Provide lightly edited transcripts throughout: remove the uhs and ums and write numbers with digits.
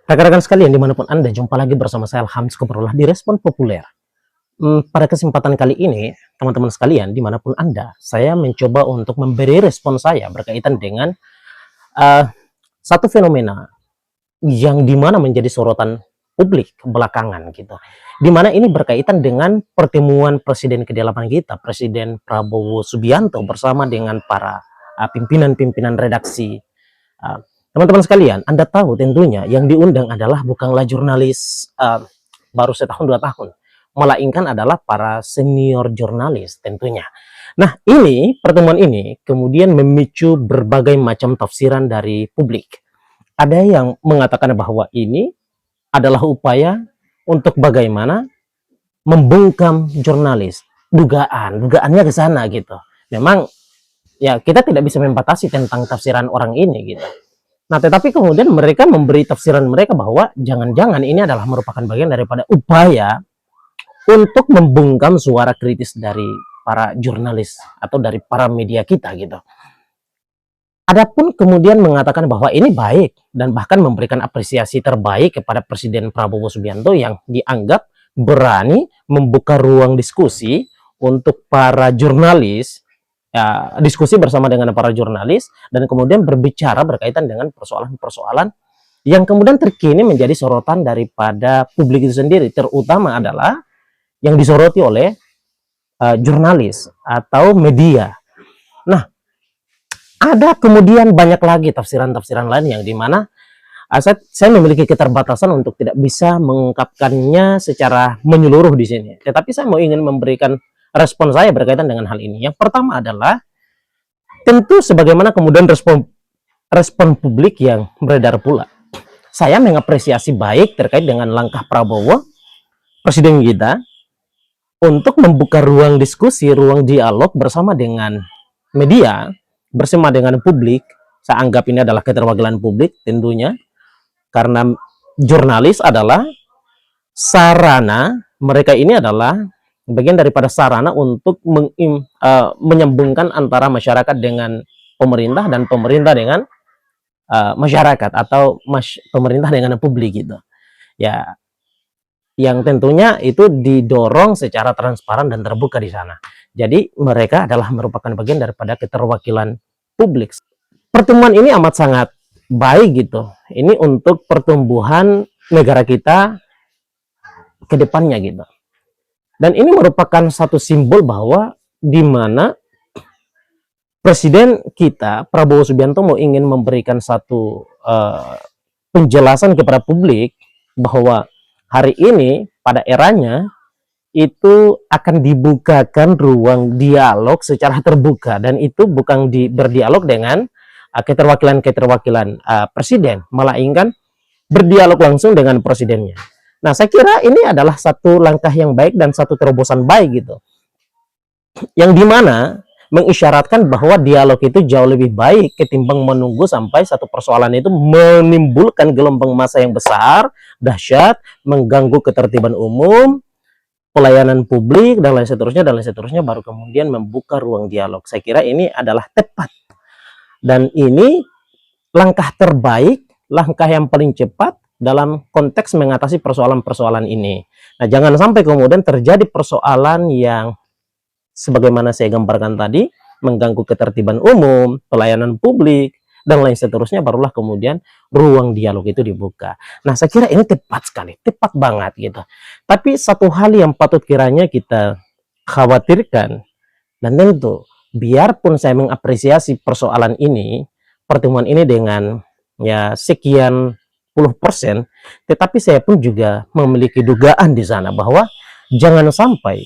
Rekan-rekan sekalian, dimanapun Anda, jumpa lagi bersama saya Alhams Kobrollah di Respon Populer. Pada kesempatan kali ini, teman-teman sekalian, dimanapun Anda, saya mencoba untuk memberi respon saya berkaitan dengan uh, satu fenomena yang dimana menjadi sorotan publik belakangan gitu. Dimana ini berkaitan dengan pertemuan Presiden ke-8 kita, Presiden Prabowo Subianto bersama dengan para pimpinan-pimpinan redaksi. Teman-teman sekalian, Anda tahu tentunya yang diundang adalah bukanlah jurnalis baru setahun 2 tahun, melainkan adalah para senior jurnalis tentunya. Nah, pertemuan ini kemudian memicu berbagai macam tafsiran dari publik. Ada yang mengatakan bahwa ini adalah upaya untuk bagaimana membungkam jurnalis. Dugaannya ke sana gitu. Memang ya kita tidak bisa membatasi tentang tafsiran orang ini gitu. Nah, tetapi kemudian mereka memberi tafsiran mereka bahwa jangan-jangan ini adalah merupakan bagian daripada upaya untuk membungkam suara kritis dari para jurnalis atau dari para media kita gitu. Adapun kemudian mengatakan bahwa ini baik dan bahkan memberikan apresiasi terbaik kepada Presiden Prabowo Subianto yang dianggap berani membuka ruang diskusi untuk para jurnalis, diskusi bersama dengan para jurnalis dan kemudian berbicara berkaitan dengan persoalan-persoalan yang kemudian terkini menjadi sorotan daripada publik itu sendiri, terutama adalah yang disoroti oleh jurnalis atau media. Nah, ada kemudian banyak lagi tafsiran-tafsiran lain yang dimana saya memiliki keterbatasan untuk tidak bisa mengungkapkannya secara menyeluruh di sini. Tetapi saya ingin memberikan respon saya berkaitan dengan hal ini. Yang pertama adalah tentu sebagaimana kemudian respon publik yang beredar pula. Saya mengapresiasi baik terkait dengan langkah Prabowo, Presiden kita, untuk membuka ruang diskusi, ruang dialog bersama dengan media, bersama dengan publik. Saya anggap ini adalah keterwakilan publik tentunya, karena jurnalis adalah sarana, mereka ini adalah bagian daripada sarana untuk menyambungkan antara masyarakat dengan pemerintah dan pemerintah dengan masyarakat atau pemerintah dengan publik gitu. Ya, yang tentunya itu didorong secara transparan dan terbuka di sana. Jadi mereka adalah merupakan bagian daripada keterwakilan publik. Pertemuan ini amat sangat baik gitu. Ini untuk pertumbuhan negara kita ke depannya gitu. Dan ini merupakan satu simbol bahwa di mana Presiden kita, Prabowo Subianto, ingin memberikan satu penjelasan kepada publik bahwa hari ini, pada eranya, itu akan dibukakan ruang dialog secara terbuka. Dan itu bukan berdialog dengan keterwakilan-keterwakilan presiden, melainkan berdialog langsung dengan presidennya. Nah, saya kira ini adalah satu langkah yang baik dan satu terobosan baik gitu. Yang dimana mengisyaratkan bahwa dialog itu jauh lebih baik ketimbang menunggu sampai satu persoalan itu menimbulkan gelombang massa yang besar, dahsyat, mengganggu ketertiban umum, pelayanan publik, dan lain seterusnya, baru kemudian membuka ruang dialog. Saya kira ini adalah tepat. Dan ini langkah terbaik, langkah yang paling cepat dalam konteks mengatasi persoalan-persoalan ini. Nah, jangan sampai kemudian terjadi persoalan yang sebagaimana saya gambarkan tadi, mengganggu ketertiban umum, pelayanan publik, dan lain seterusnya, barulah kemudian ruang dialog itu dibuka. Nah, saya kira ini tepat sekali, tepat banget gitu. Tapi satu hal yang patut kiranya kita khawatirkan, dan tentu biarpun saya mengapresiasi persoalan ini, pertemuan ini dengan ya sekian puluh %, tetapi saya pun juga memiliki dugaan di sana bahwa jangan sampai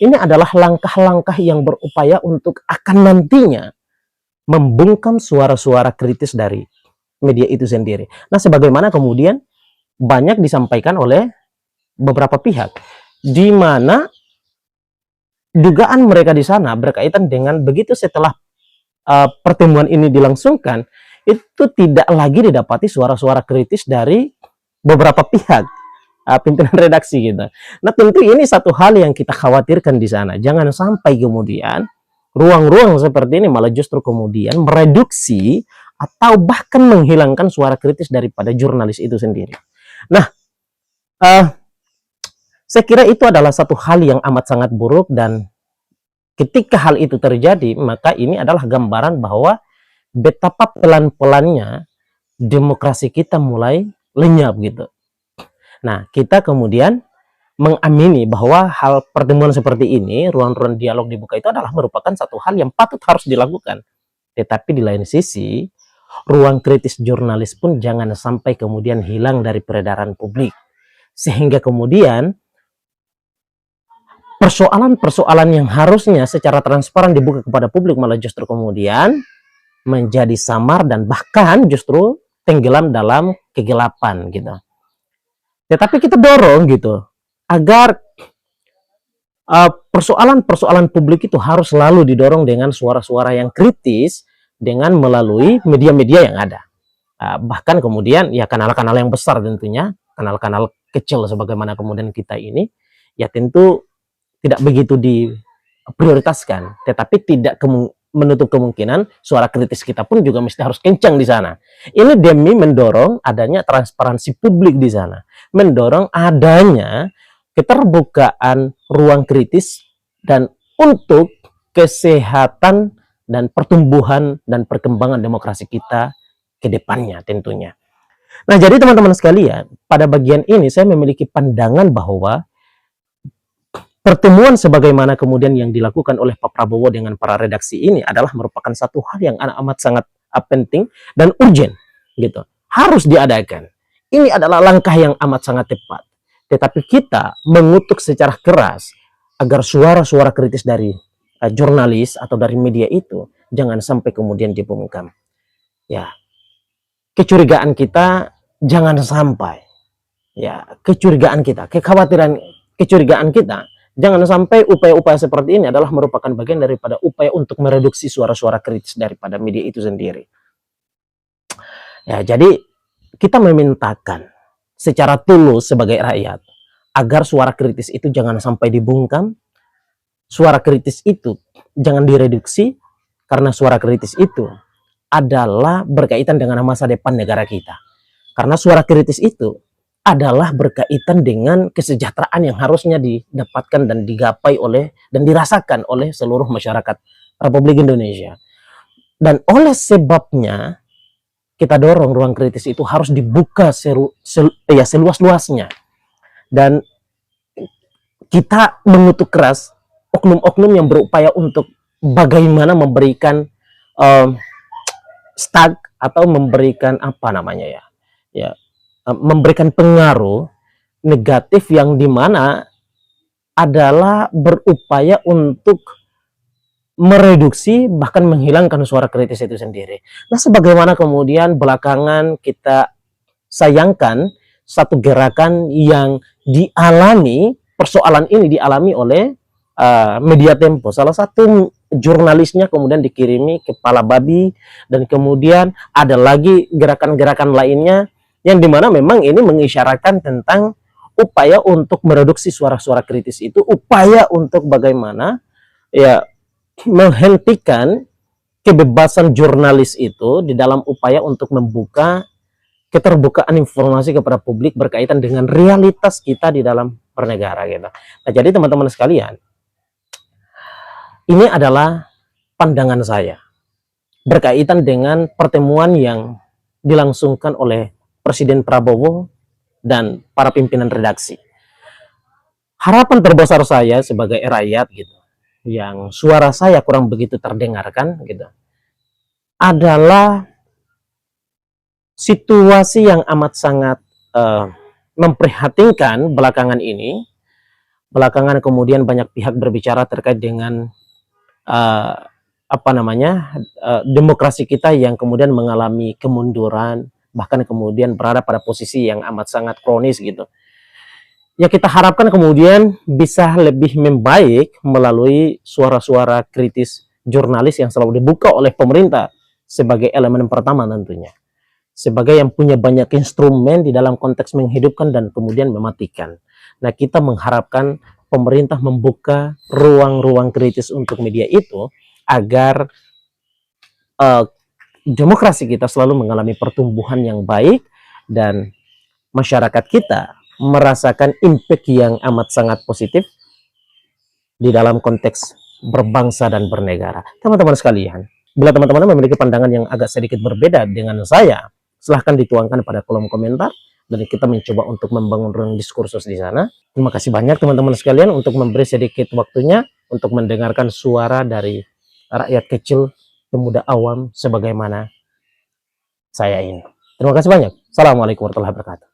ini adalah langkah-langkah yang berupaya untuk akan nantinya membungkam suara-suara kritis dari media itu sendiri. Nah, sebagaimana kemudian banyak disampaikan oleh beberapa pihak, di mana dugaan mereka di sana berkaitan dengan begitu setelah pertemuan ini dilangsungkan, itu tidak lagi didapati suara-suara kritis dari beberapa pihak, pimpinan redaksi gitu. Nah, tentu ini satu hal yang kita khawatirkan di sana. Jangan sampai kemudian ruang-ruang seperti ini malah justru kemudian mereduksi atau bahkan menghilangkan suara kritis daripada jurnalis itu sendiri. Nah, eh, saya kira itu adalah satu hal yang amat sangat buruk, dan ketika hal itu terjadi, maka ini adalah gambaran bahwa betapa pelan-pelannya demokrasi kita mulai lenyap gitu. Nah, kita kemudian mengamini bahwa hal pertemuan seperti ini, ruang-ruang dialog dibuka itu adalah merupakan satu hal yang patut harus dilakukan. Tetapi di lain sisi, ruang kritis jurnalis pun jangan sampai kemudian hilang dari peredaran publik. Sehingga kemudian persoalan-persoalan yang harusnya secara transparan dibuka kepada publik malah justru kemudian menjadi samar dan bahkan justru tenggelam dalam kegelapan gitu. Tetapi kita dorong gitu agar persoalan-persoalan publik itu harus selalu didorong dengan suara-suara yang kritis dengan melalui media-media yang ada. Bahkan kemudian ya kanal-kanal yang besar tentunya, kanal-kanal kecil sebagaimana kemudian kita ini, ya tentu tidak begitu diprioritaskan, tetapi tidak menutup kemungkinan suara kritis kita pun juga mesti harus kencang di sana. Ini demi mendorong adanya transparansi publik di sana, mendorong adanya keterbukaan ruang kritis dan untuk kesehatan dan pertumbuhan dan perkembangan demokrasi kita ke depannya tentunya. Nah, jadi teman-teman sekalian, pada bagian ini saya memiliki pandangan bahwa pertemuan sebagaimana kemudian yang dilakukan oleh Pak Prabowo dengan para redaksi ini adalah merupakan satu hal yang amat sangat penting dan urgent gitu. Harus diadakan. Ini adalah langkah yang amat sangat tepat. Tetapi kita mengutuk secara keras agar suara-suara kritis dari jurnalis atau dari media itu jangan sampai kemudian dibungkam. Ya, kecurigaan kita jangan sampai, ya, kecurigaan kita, kekhawatiran, kecurigaan kita jangan sampai upaya-upaya seperti ini adalah merupakan bagian daripada upaya untuk mereduksi suara-suara kritis daripada media itu sendiri. Ya, jadi kita memintakan secara tulus sebagai rakyat agar suara kritis itu jangan sampai dibungkam, suara kritis itu jangan direduksi, karena suara kritis itu adalah berkaitan dengan masa depan negara kita. Karena suara kritis itu adalah berkaitan dengan kesejahteraan yang harusnya didapatkan dan digapai oleh dan dirasakan oleh seluruh masyarakat Republik Indonesia. Dan oleh sebabnya kita dorong ruang kritis itu harus dibuka seluas-luasnya. Dan kita mengutuk keras oknum-oknum yang berupaya untuk bagaimana memberikan stag atau memberikan apa namanya ya memberikan pengaruh negatif yang dimana adalah berupaya untuk mereduksi bahkan menghilangkan suara kritis itu sendiri. Nah, sebagaimana kemudian belakangan kita sayangkan satu gerakan yang dialami, persoalan ini dialami oleh media Tempo. Salah satu jurnalisnya kemudian dikirimi kepala babi, dan kemudian ada lagi gerakan-gerakan lainnya yang dimana memang ini mengisyaratkan tentang upaya untuk mereduksi suara-suara kritis itu, upaya untuk bagaimana ya menghentikan kebebasan jurnalis itu di dalam upaya untuk membuka keterbukaan informasi kepada publik berkaitan dengan realitas kita di dalam bernegara gitu. Nah, jadi teman-teman sekalian, ini adalah pandangan saya berkaitan dengan pertemuan yang dilangsungkan oleh Presiden Prabowo dan para pimpinan redaksi. Harapan terbesar saya sebagai rakyat gitu, yang suara saya kurang begitu terdengarkan gitu, adalah situasi yang amat sangat memprihatinkan belakangan ini. Belakangan kemudian banyak pihak berbicara terkait dengan demokrasi kita yang kemudian mengalami kemunduran, bahkan kemudian berada pada posisi yang amat sangat kronis gitu. Ya, kita harapkan kemudian bisa lebih membaik melalui suara-suara kritis jurnalis yang selalu dibuka oleh pemerintah sebagai elemen pertama tentunya, sebagai yang punya banyak instrumen di dalam konteks menghidupkan dan kemudian mematikan. Nah, kita mengharapkan pemerintah membuka ruang-ruang kritis untuk media itu agar demokrasi kita selalu mengalami pertumbuhan yang baik dan masyarakat kita merasakan impact yang amat sangat positif di dalam konteks berbangsa dan bernegara. Teman-teman sekalian, bila teman-teman memiliki pandangan yang agak sedikit berbeda dengan saya, silahkan dituangkan pada kolom komentar dan kita mencoba untuk membangun ruang diskursus di sana. Terima kasih banyak teman-teman sekalian untuk memberi sedikit waktunya untuk mendengarkan suara dari rakyat kecil, pemuda awam sebagaimana saya ini. Terima kasih banyak. Assalamualaikum warahmatullahi wabarakatuh.